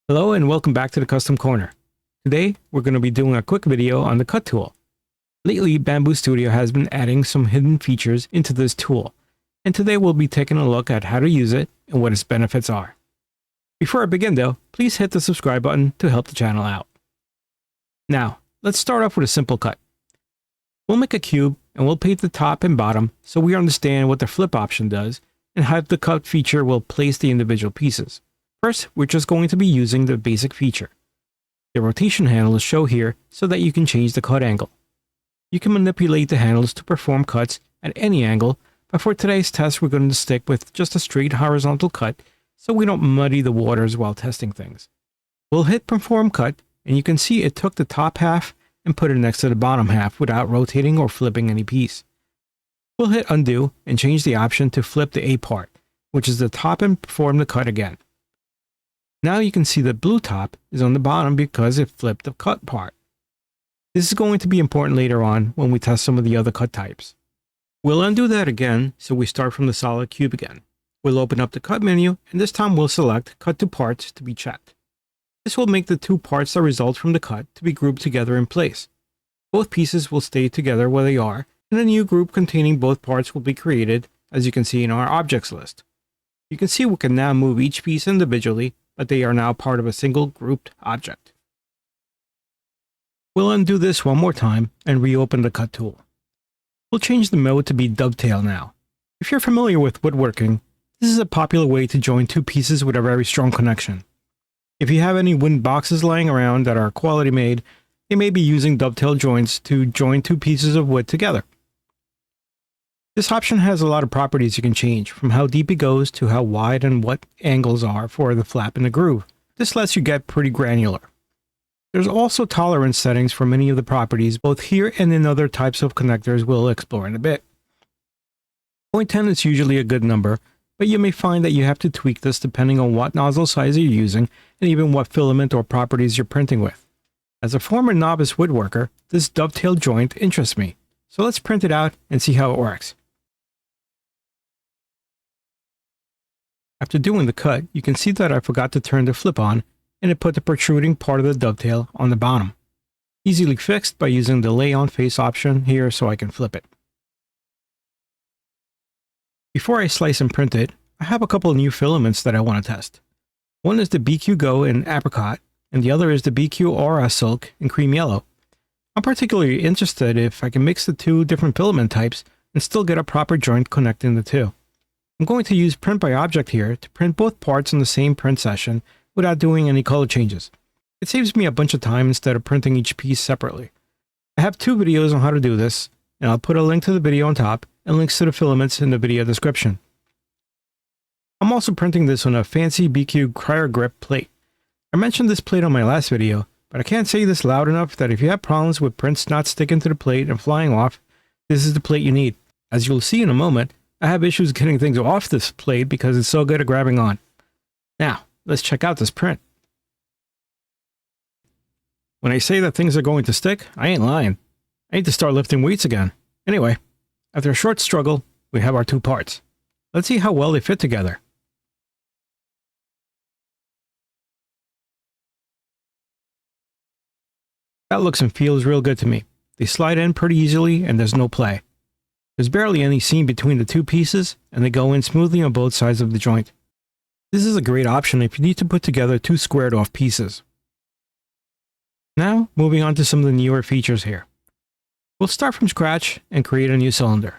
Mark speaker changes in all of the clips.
Speaker 1: Hello and welcome back to the Custom Corner. Today we're going to be doing a quick video on the cut tool. Lately Bambu Studio has been adding some hidden features into this tool, and today we'll be taking a look at how to use it and what its benefits are. Before I begin though, please hit the subscribe button to help the channel out. Now, let's start off with a simple cut. We'll make a cube and we'll paint the top and bottom so we understand what the flip option does and how the cut feature will place the individual pieces. First, we're just going to be using the basic feature. The rotation handles show here so that you can change the cut angle. You can manipulate the handles to perform cuts at any angle, but for today's test we're going to stick with just a straight horizontal cut so we don't muddy the waters while testing things. We'll hit perform cut and you can see it took the top half and put it next to the bottom half without rotating or flipping any piece. We'll hit undo and change the option to flip the A part, which is the top, and perform the cut again. Now you can see the blue top is on the bottom because it flipped the cut part. This is going to be important later on when we test some of the other cut types. We'll undo that again, so we start from the solid cube again. We'll open up the cut menu, and this time we'll select cut to parts to be checked. This will make the two parts that result from the cut to be grouped together in place. Both pieces will stay together where they are, and a new group containing both parts will be created, as you can see in our objects list. You can see we can now move each piece individually, but they are now part of a single grouped object. We'll undo this one more time and reopen the cut tool. We'll change the mode to be dovetail now. If you're familiar with woodworking, this is a popular way to join two pieces with a very strong connection. If you have any wooden boxes lying around that are quality made, they may be using dovetail joints to join two pieces of wood together. This option has a lot of properties you can change, from how deep it goes to how wide and what angles are for the flap and the groove. This lets you get pretty granular. There's also tolerance settings for many of the properties, both here and in other types of connectors we'll explore in a bit. 0.10 is usually a good number, but you may find that you have to tweak this depending on what nozzle size you're using and even what filament or properties you're printing with. As a former novice woodworker, this dovetail joint interests me, so let's print it out and see how it works. After doing the cut, you can see that I forgot to turn the flip on, and it put the protruding part of the dovetail on the bottom. Easily fixed by using the lay on face option here so I can flip it. Before I slice and print it, I have a couple of new filaments that I want to test. One is the BIQU Go in apricot, and the other is the BIQU Aura Silk in cream yellow. I'm particularly interested if I can mix the two different filament types and still get a proper joint connecting the two. I'm going to use print by object here to print both parts in the same print session without doing any color changes. It saves me a bunch of time instead of printing each piece separately. I have two videos on how to do this, and I'll put a link to the video on top and links to the filaments in the video description. I'm also printing this on a fancy BIQU CryoGrip plate. I mentioned this plate on my last video, but I can't say this loud enough that if you have problems with prints not sticking to the plate and flying off, this is the plate you need. As you'll see in a moment, I have issues getting things off this plate because it's so good at grabbing on. Now, let's check out this print. When I say that things are going to stick, I ain't lying. I need to start lifting weights again. Anyway, after a short struggle, we have our two parts. Let's see how well they fit together. That looks and feels real good to me. They slide in pretty easily and there's no play. There's barely any seam between the two pieces, and they go in smoothly on both sides of the joint. This is a great option if you need to put together two squared off pieces. Now, moving on to some of the newer features here. We'll start from scratch and create a new cylinder.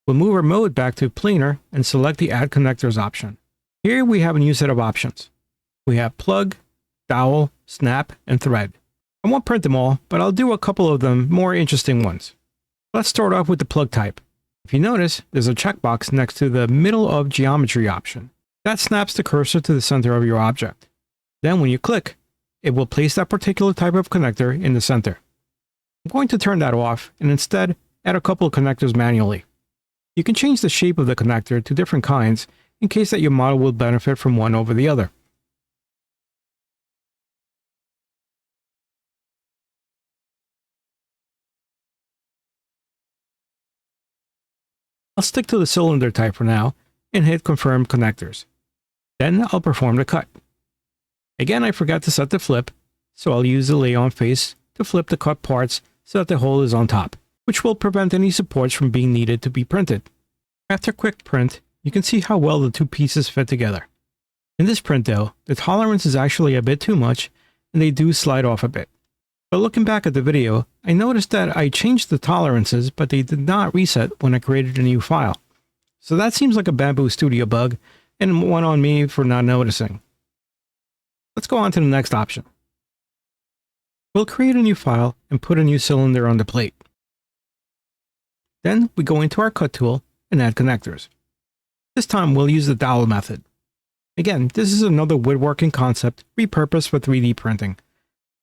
Speaker 1: We'll move our mode back to planar and select the Add Connectors option. Here we have a new set of options. We have plug, dowel, snap, and thread. I won't print them all, but I'll do a couple of them more interesting ones. Let's start off with the plug type. If you notice, there's a checkbox next to the middle of geometry option. That snaps the cursor to the center of your object. Then when you click, it will place that particular type of connector in the center. I'm going to turn that off and instead add a couple of connectors manually. You can change the shape of the connector to different kinds in case that your model will benefit from one over the other. I'll stick to the cylinder type for now and hit Confirm Connectors. Then I'll perform the cut. Again, I forgot to set the flip, so I'll use the lay-on face to flip the cut parts so that the hole is on top, which will prevent any supports from being needed to be printed. After quick print, you can see how well the two pieces fit together. In this print though, the tolerance is actually a bit too much and they do slide off a bit. But looking back at the video, I noticed that I changed the tolerances, but they did not reset when I created a new file. So that seems like a Bambu Studio bug, and one on me for not noticing. Let's go on to the next option. We'll create a new file and put a new cylinder on the plate. Then we go into our cut tool and add connectors. This time we'll use the dowel method. Again, this is another woodworking concept repurposed for 3D printing.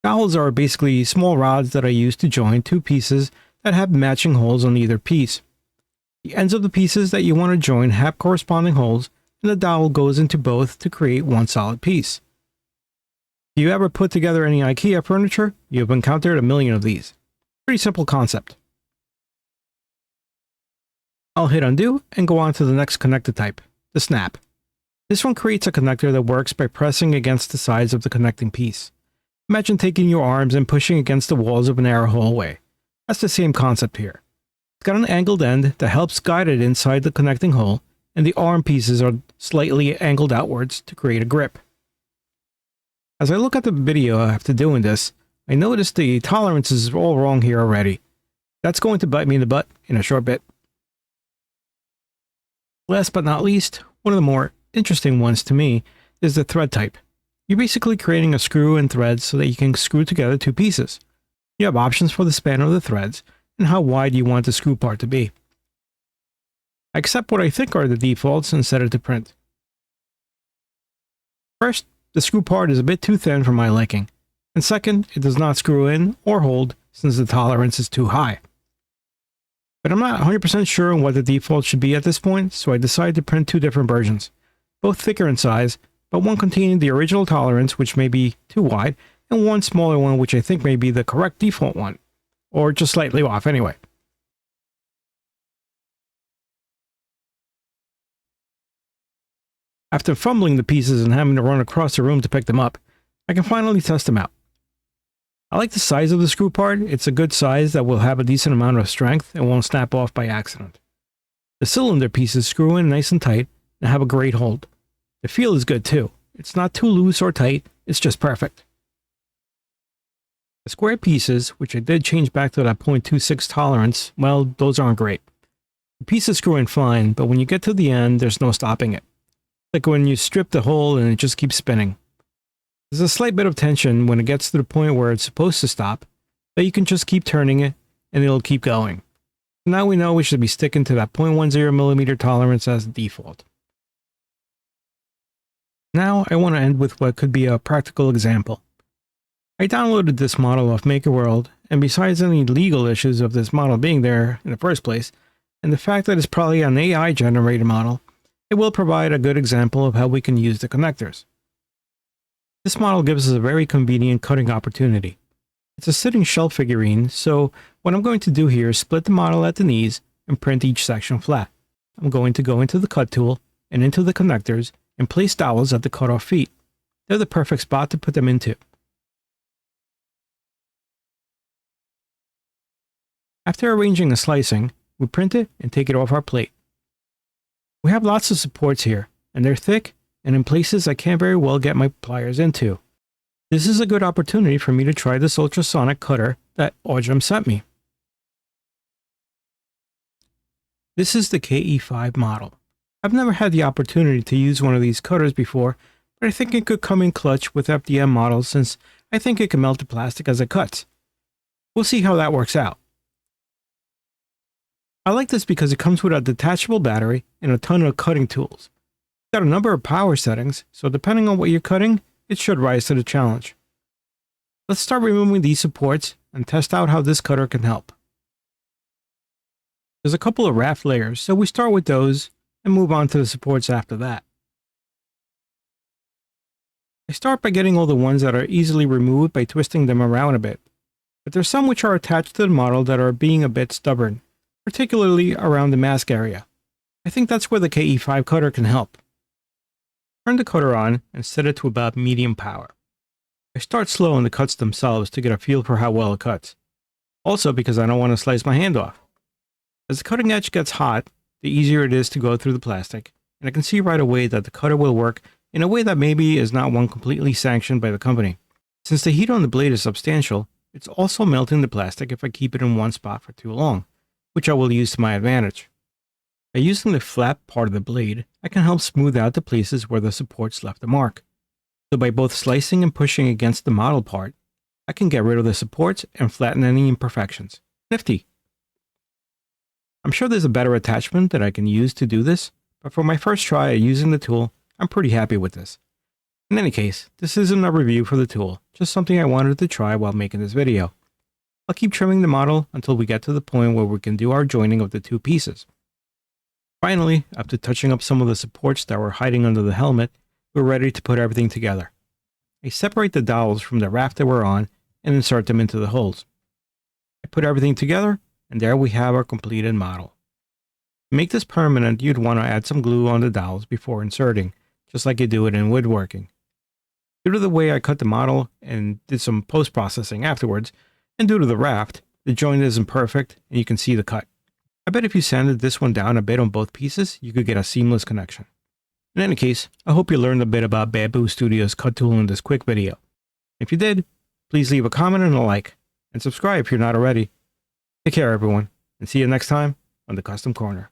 Speaker 1: Dowels are basically small rods that I use to join two pieces that have matching holes on either piece. The ends of the pieces that you want to join have corresponding holes, and the dowel goes into both to create one solid piece. If you ever put together any IKEA furniture, you've encountered a million of these. Pretty simple concept. I'll hit undo and go on to the next connector type, the snap. This one creates a connector that works by pressing against the sides of the connecting piece. Imagine taking your arms and pushing against the walls of a narrow hallway. That's the same concept here. It's got an angled end that helps guide it inside the connecting hole, and the arm pieces are slightly angled outwards to create a grip. As I look at the video after doing this, I noticed the tolerances are all wrong here already. That's going to bite me in the butt in a short bit. Last but not least, one of the more interesting ones to me is the thread type. You're basically creating a screw and thread so that you can screw together two pieces. You have options for the span of the threads and how wide you want the screw part to be. I accept what I think are the defaults and set it to print. First, the screw part is a bit too thin for my liking, and second, it does not screw in or hold since the tolerance is too high. But I'm not 100% sure on what the default should be at this point, so I decided to print two different versions, both thicker in size, but one containing the original tolerance, which may be too wide, and one smaller one which I think may be the correct default one, or just slightly off anyway. After fumbling the pieces and having to run across the room to pick them up, I can finally test them out. I like the size of the screw part. It's a good size that will have a decent amount of strength and won't snap off by accident. The cylinder pieces screw in nice and tight and have a great hold. The feel is good too. It's not too loose or tight, it's just perfect. The square pieces, which I did change back to that 0.26 tolerance, well, those aren't great. The pieces screw in fine, but when you get to the end, there's no stopping it. Like when you strip the hole and it just keeps spinning. There's a slight bit of tension when it gets to the point where it's supposed to stop, but you can just keep turning it and it'll keep going. So now we know we should be sticking to that 0.10mm tolerance as the default. Now I want to end with what could be a practical example. I downloaded this model off MakerWorld, and besides any legal issues of this model being there in the first place, and the fact that it's probably an AI generated model, it will provide a good example of how we can use the connectors. This model gives us a very convenient cutting opportunity. It's a sitting shelf figurine, so what I'm going to do here is split the model at the knees and print each section flat. I'm going to go into the cut tool and into the connectors and place dowels at the cutoff feet. They're the perfect spot to put them into. After arranging the slicing, we print it and take it off our plate. We have lots of supports here, and they're thick and in places I can't very well get my pliers into. This is a good opportunity for me to try this ultrasonic cutter that AWGEM sent me. This is the KE5 model. I've never had the opportunity to use one of these cutters before, but I think it could come in clutch with FDM models since I think it can melt the plastic as it cuts. We'll see how that works out. I like this because it comes with a detachable battery and a ton of cutting tools. It's got a number of power settings, so depending on what you're cutting, it should rise to the challenge. Let's start removing these supports and test out how this cutter can help. There's a couple of raft layers, so we start with those and move on to the supports after that. I start by getting all the ones that are easily removed by twisting them around a bit, but there's some which are attached to the model that are being a bit stubborn, particularly around the mask area. I think that's where the KE5 cutter can help. Turn the cutter on and set it to about medium power. I start slow on the cuts themselves to get a feel for how well it cuts. Also because I don't want to slice my hand off. As the cutting edge gets hot, the easier it is to go through the plastic, and I can see right away that the cutter will work in a way that maybe is not one completely sanctioned by the company. Since the heat on the blade is substantial, it's also melting the plastic if I keep it in one spot for too long, which I will use to my advantage. By using the flat part of the blade, I can help smooth out the places where the supports left a mark. So by both slicing and pushing against the model part, I can get rid of the supports and flatten any imperfections. Nifty! I'm sure there's a better attachment that I can use to do this, but for my first try at using the tool, I'm pretty happy with this. In any case, this isn't a review for the tool, just something I wanted to try while making this video. I'll keep trimming the model until we get to the point where we can do our joining of the two pieces. Finally, after touching up some of the supports that were hiding under the helmet, we're ready to put everything together. I separate the dowels from the raft that we're on and insert them into the holes. I put everything together, and there we have our completed model. To make this permanent, you'd want to add some glue on the dowels before inserting, just like you do it in woodworking. Due to the way I cut the model and did some post-processing afterwards, and due to the raft, the joint isn't perfect and you can see the cut. I bet if you sanded this one down a bit on both pieces, you could get a seamless connection. In any case, I hope you learned a bit about Bambu Studio's cut tool in this quick video. If you did, please leave a comment and a like, and subscribe if you're not already. Take care everyone, and see you next time on the Custom Corner.